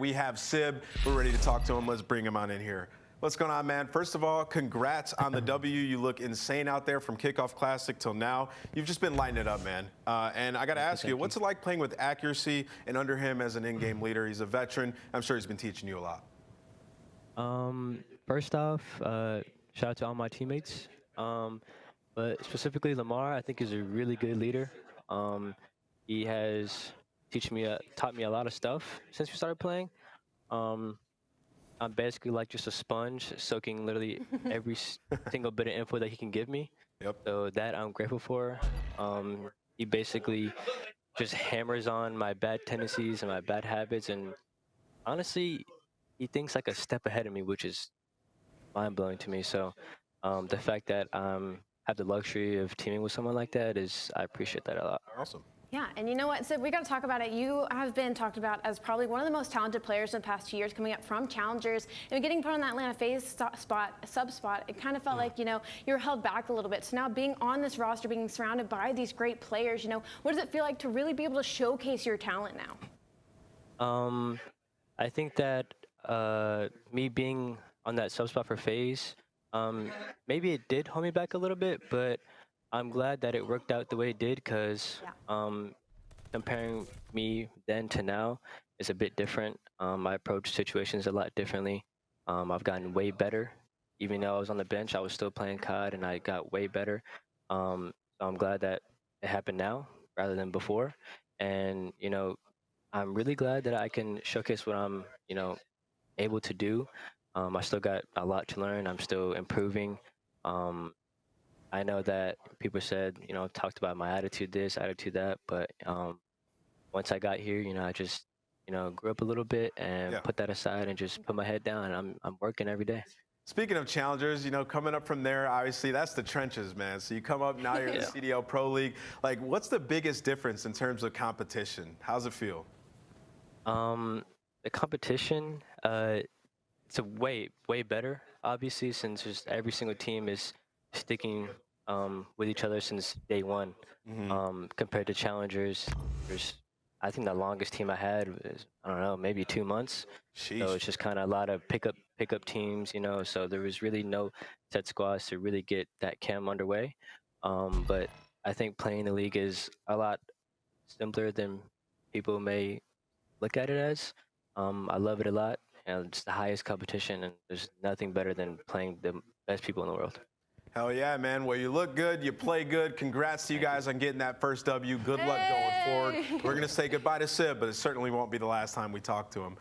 we have Sib. We're ready to talk to him. Let's bring him on in here. What's going on, man? First of all, congrats on the W. You look insane out there from Kickoff Classic till now. You've just been lighting it up, man. And I got to ask you, what's it like playing with accuracy and under him as an in-game leader? He's a veteran. I'm sure he's been teaching you a lot. First off, shout out to all my teammates. But specifically Lamar, I think is a really good leader. He has taught me a lot of stuff since we started playing. I'm basically like just a sponge, soaking literally every single bit of info that he can give me. Yep. So that I'm grateful for. He basically just hammers on my bad tendencies and my bad habits, and honestly, he thinks like a step ahead of me, which is mind-blowing to me. So the fact that I have the luxury of teaming with someone like that I appreciate that a lot. Awesome. Yeah, and you know what, Sib, we got to talk about it. You have been talked about as probably one of the most talented players in the past 2 years, coming up from challengers and getting put on that Atlanta FaZe sub spot. It kind of felt like, you were held back a little bit. So now being on this roster, being surrounded by these great players, what does it feel like to really be able to showcase your talent now? I think that me being on that sub spot for FaZe, maybe it did hold me back a little bit, but I'm glad that it worked out the way it did, because comparing me then to now is a bit different. I approach situations a lot differently. I've gotten way better. Even though I was on the bench, I was still playing COD, and I got way better. So I'm glad that it happened now rather than before. And, I'm really glad that I can showcase what I'm, able to do. I still got a lot to learn. I'm still improving. I know that people said, talked about my attitude this, attitude that, but once I got here, I just, grew up a little bit and put that aside and just put my head down, and I'm working every day. Speaking of challengers, coming up from there, obviously that's the trenches, man. So you come up, now you're in the CDL Pro League. Like, what's the biggest difference in terms of competition? How's it feel? The competition, it's a way better, obviously, since just every single team is sticking with each other since day one. Compared to challengers, I think the longest team I had was, I don't know, maybe 2 months. Sheesh. So it's just kind of a lot of pickup teams, so there was really no set squads to really get that chem underway. But I think playing the league is a lot simpler than people may look at it as. I love it a lot, and it's the highest competition, and there's nothing better than playing the best people in the world. Hell yeah, man. Well, you look good, you play good. Congrats to you guys on getting that first W. Good luck going forward. We're going to say goodbye to Sib, but it certainly won't be the last time we talk to him.